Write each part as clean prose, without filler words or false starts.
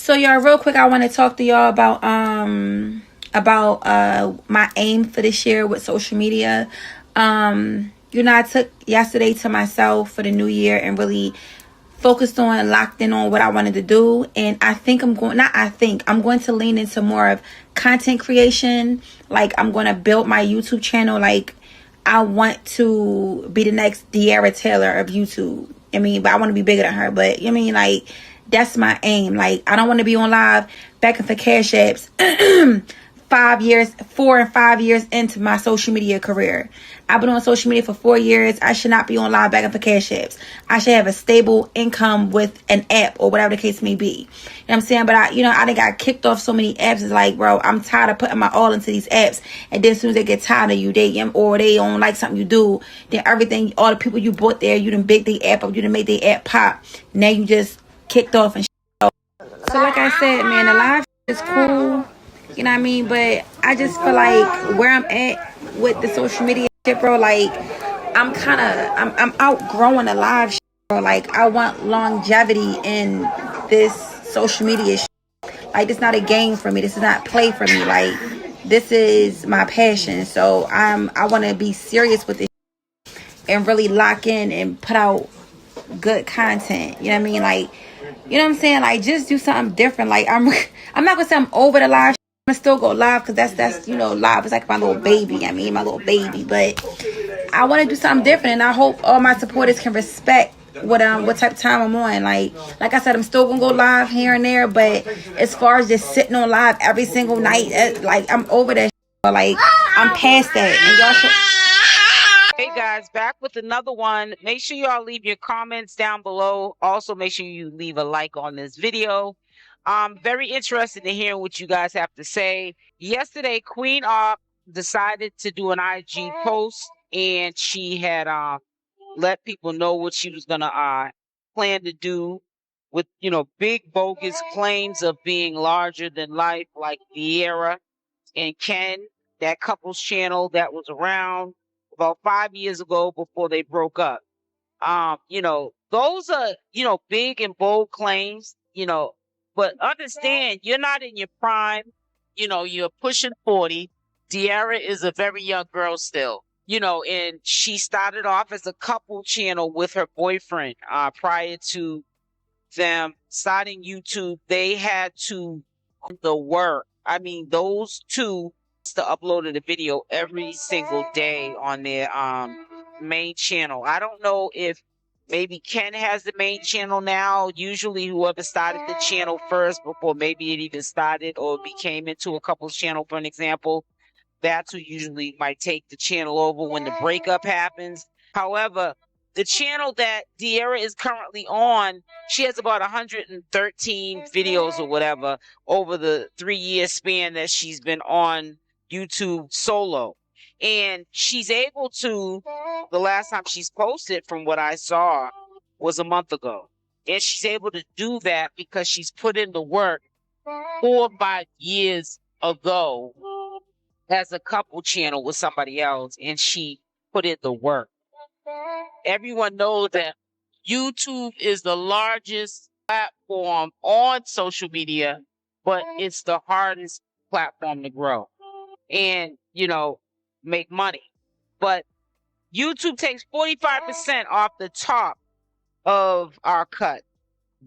So y'all, real quick, I want to talk to y'all about my aim for this year with social media. You know, I took yesterday to myself for the new year and really focused on, locked in on what I wanted to do. And I think I'm going to lean into more of content creation. Like, I'm going to build my YouTube channel. Like, I want to be the next De'Ara Taylor of YouTube. I mean, but I want to be bigger than her. But, I mean, like, that's my aim. Like, I don't want to be on live begging for cash apps 4 and 5 years into my social media career. I've been on social media for 4 years. I should not be on live begging for cash apps. I should have a stable income with an app or whatever the case may be. You know what I'm saying? But I think I kicked off so many apps. It's like, bro, I'm tired of putting my all into these apps. And then as soon as they get tired of you, they don't like something you do, then everything, all the people you bought there, you done big the app up, you done made the app pop. Now you just kicked off and shit. So like I said, man, the live is cool. You know what I mean? But I just feel like where I'm at with the social media shit, bro, like I'm outgrowing the live shit, bro. Like, I want longevity in this social media shit. Like, it's not a game for me. This is not play for me. Like, this is my passion. So I want to be serious with this shit and really lock in and put out good content. You know what I mean? Like, you know what I'm saying? Like, just do something different. Like, I'm not gonna say I'm over the live shit. I'm gonna still go live because that's you know, live is like my little baby. I mean, my little baby. But I want to do something different, and I hope all my supporters can respect what type of time I'm on. Like I said, I'm still gonna go live here and there, but as far as just sitting on live every single night, like, I'm over that shit. Like, I'm past that, and y'all should. Hey guys, back with another one. Make sure y'all leave your comments down below. Also, make sure you leave a like on this video. I'm very interested in hearing what you guys have to say. Yesterday, Queen Opp decided to do an IG post, and she had let people know what she was gonna plan to do with, you know, big bogus claims of being larger than life, like De'Ara and Ken, that couple's channel that was around about 5 years ago before they broke up. You know, those are, you know, big and bold claims, you know, but understand, you're not in your prime. You know, you're pushing 40. De'Ara is a very young girl still, you know, and she started off as a couple channel with her boyfriend. Prior to them starting YouTube, they had to the work. I mean, those two to upload a video every single day on their main channel. I don't know if maybe Ken has the main channel now. Usually whoever started the channel first before maybe it even started or became into a couple's channel, for an example, that's who usually might take the channel over when the breakup happens. However, the channel that De'Ara is currently on, she has about 113 videos or whatever over the 3-year span that she's been on YouTube solo. And she's able to, the last time she's posted from what I saw was a month ago. And she's able to do that because she's put in the work 4 or 5 years ago as a couple channel with somebody else, and she put in the work. Everyone knows that YouTube is the largest platform on social media, but it's the hardest platform to grow and, you know, make money. But YouTube takes 45% off the top of our cut.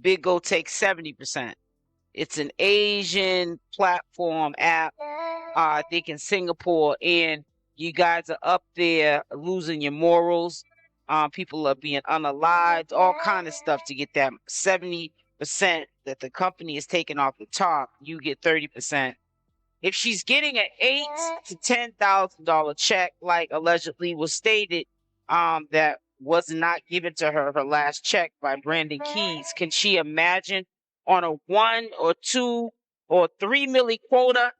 Big Go takes 70%. It's an Asian platform app, I think in Singapore, and you guys are up there losing your morals. People are being unalived, all kind of stuff to get that 70% that the company is taking off the top. You get 30%. If she's getting an $8,000 to $10,000 check, like allegedly was stated, that was not given to her last check by Brandon Keys, can she imagine on a 1 or 2 or 3 milli quota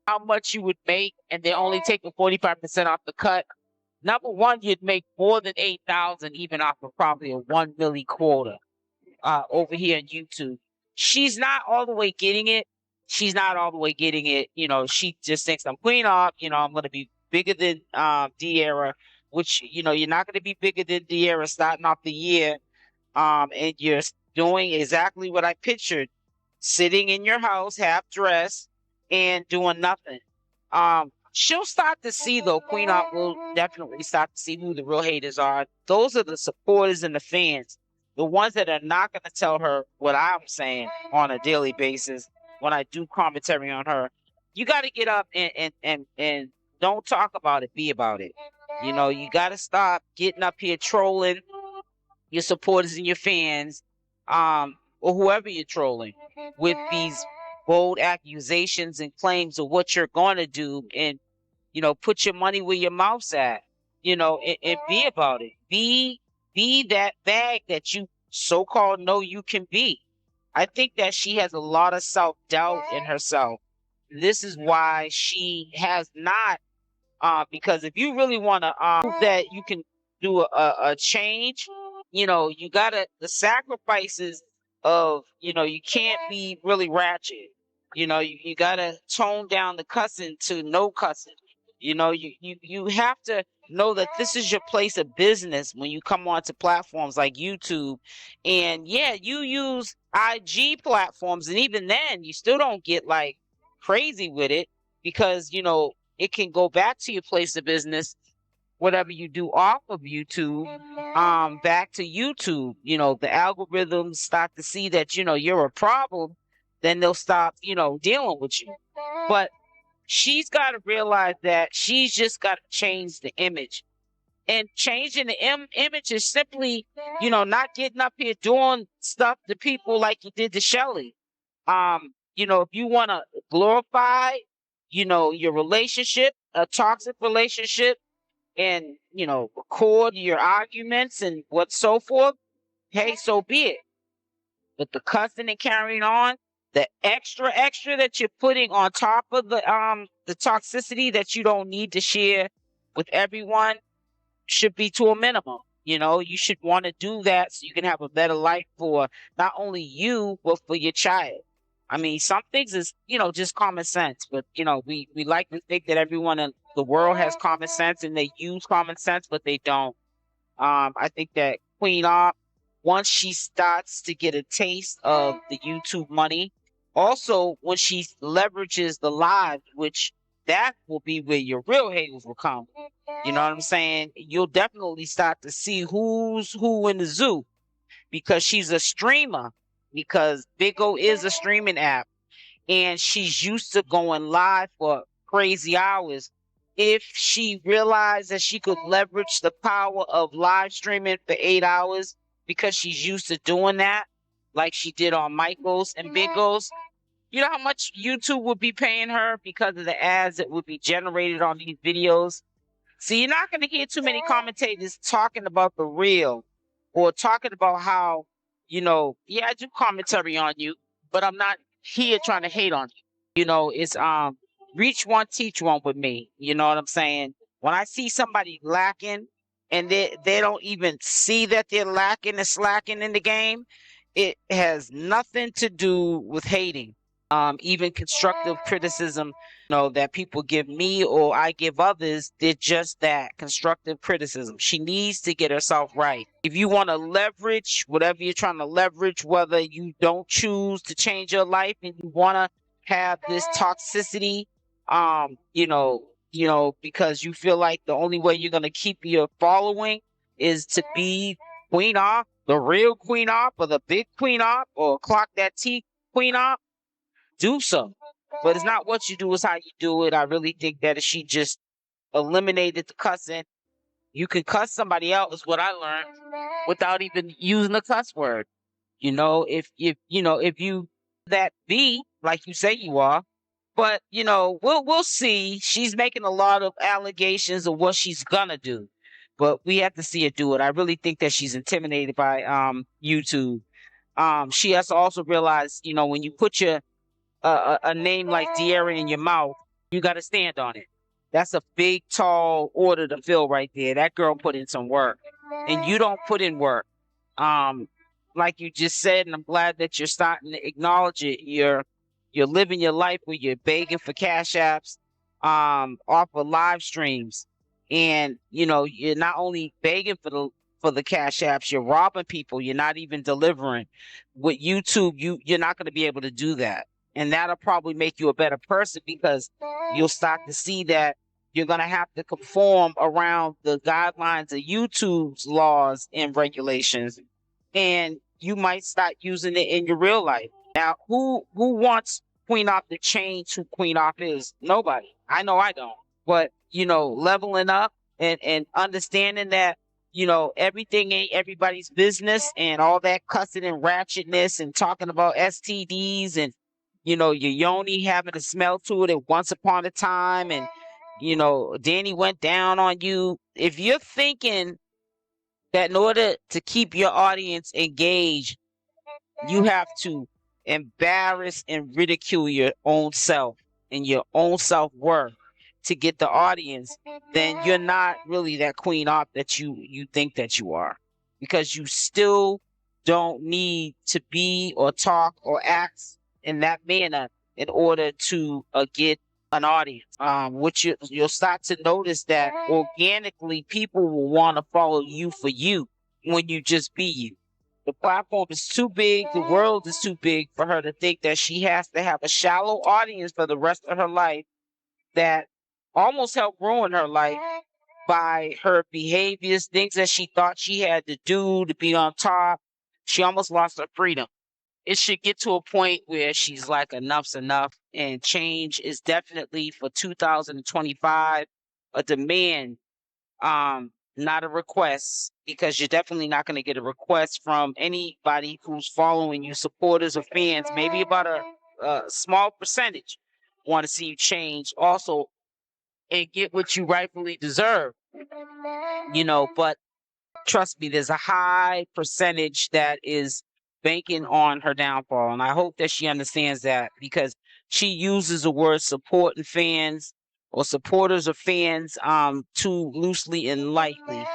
how much you would make, and they're only taking 45% off the cut? Number one, you'd make more than 8,000 even off of probably a 1 milli quota over here on YouTube. She's not all the way getting it. She's not all the way getting it. You know, she just thinks, I'm Queen Opp, you know, I'm going to be bigger than De'Ara, which, you know, you're not going to be bigger than De'Ara starting off the year. And you're doing exactly what I pictured. sitting in your house, half dressed, and doing nothing. She'll start to see, though, Queen Opp will definitely start to see who the real haters are. Those are the supporters and the fans, the ones that are not going to tell her what I'm saying on a daily basis when I do commentary on her. You got to get up and don't talk about it, be about it. You know, you got to stop getting up here trolling your supporters and your fans, or whoever you're trolling, with these bold accusations and claims of what you're going to do, and, you know, put your money where your mouth's at, you know, and be about it. Be that bag that you so-called know you can be. I think that she has a lot of self-doubt in herself. This is why she has not, because if you really want to prove that you can do a change, you know, you gotta, the sacrifices of, you know, you can't be really ratchet. You know, you gotta tone down the cussing to no cussing. You know, you have to know that this is your place of business when you come onto platforms like YouTube. And yeah, you use IG platforms, and even then you still don't get like crazy with it, because, you know, it can go back to your place of business, whatever you do off of YouTube, back to YouTube. You know, the algorithms start to see that, you know, you're a problem, then they'll stop, you know, dealing with you. But she's got to realize that she's just got to change the image. And changing the image is simply, you know, not getting up here doing stuff to people like you did to Shelly. You know, if you want to glorify, you know, your relationship, a toxic relationship, and, you know, record your arguments and what so forth, hey, so be it. But the cussing and carrying on, the extra that you're putting on top of the toxicity that you don't need to share with everyone, should be to a minimum. You know, you should want to do that so you can have a better life for not only you, but for your child. I mean, some things is, you know, just common sense, but, you know, we like to think that everyone in the world has common sense and they use common sense, but they don't. I think that Queen Opp, once she starts to get a taste of the YouTube money, also when she leverages the live, which that will be where your real haters will come. You know what I'm saying? You'll definitely start to see who's who in the zoo, because she's a streamer, because Big O is a streaming app, and she's used to going live for crazy hours. If she realized that she could leverage the power of live streaming for 8 hours, because she's used to doing that, like she did on Michael's and Big O's, you know how much YouTube would be paying her because of the ads that would be generated on these videos? So you're not going to hear too many commentators talking about the real, or talking about how, you know, yeah, I do commentary on you, but I'm not here trying to hate on you. You know, it's reach one, teach one with me. You know what I'm saying? When I see somebody lacking and they don't even see that they're lacking and slacking in the game, it has nothing to do with hating. Even constructive criticism, you know, that people give me or I give others, they're just that, constructive criticism. She needs to get herself right. If you want to leverage whatever you're trying to leverage, whether you don't choose to change your life and you want to have this toxicity, you know, because you feel like the only way you're going to keep your following is to be Queen Opp, the real Queen Opp, or the big Queen Opp, or clock that T Queen Opp, do so. But it's not what you do, it's how you do it. I really think that if she just eliminated the cussing, you can cuss somebody out, is what I learned, without even using a cuss word. You know, if you that be like you say you are. But, you know, we'll see. She's making a lot of allegations of what she's gonna do, but we have to see her do it. I really think that she's intimidated by YouTube. She has to also realize, you know, when you put your a name like De'Aaron in your mouth, you got to stand on it. That's a big, tall order to fill right there. That girl put in some work, and you don't put in work. Like you just said, and I'm glad that you're starting to acknowledge it. You're living your life where you're begging for cash apps, off of live streams, and, you know, you're not only begging for for the cash apps. You're robbing people. You're not even delivering. With YouTube, you're not going to be able to do that. And that'll probably make you a better person, because you'll start to see that you're going to have to conform around the guidelines of YouTube's laws and regulations. And you might start using it in your real life. Now, who wants Queen Opp to change who Queen Opp is? Nobody. I know I don't. But, you know, leveling up and understanding that, you know, everything ain't everybody's business, and all that cussing and ratchetness and talking about STDs and, you know, your yoni having a smell to it at once upon a time, and, you know, Danny went down on you. If you're thinking that in order to keep your audience engaged, you have to embarrass and ridicule your own self and your own self-worth to get the audience, then you're not really that Queen Opp that you think that you are, because you still don't need to be or talk or act in that manner in order to get an audience. Which you'll start to notice that organically people will want to follow you for you when you just be you. The platform is too big, the world is too big for her to think that she has to have a shallow audience for the rest of her life that almost helped ruin her life by her behaviors, things that she thought she had to do to be on top. She almost lost her freedom. It should get to a point where she's like, enough's enough, and change is definitely for 2025 a demand, not a request, because you're definitely not going to get a request from anybody who's following you, supporters or fans. Maybe about a small percentage want to see you change also and get what you rightfully deserve, you know. But trust me, there's a high percentage that is banking on her downfall, and I hope that she understands that, because she uses the word support and fans or supporters of fans too loosely and lightly.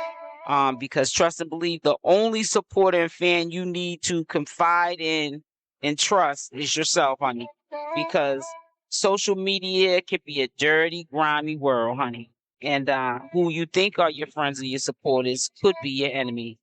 Because trust and believe, the only supporter and fan you need to confide in and trust is yourself, honey. Because social media can be a dirty, grimy world, honey. And who you think are your friends and your supporters could be your enemy.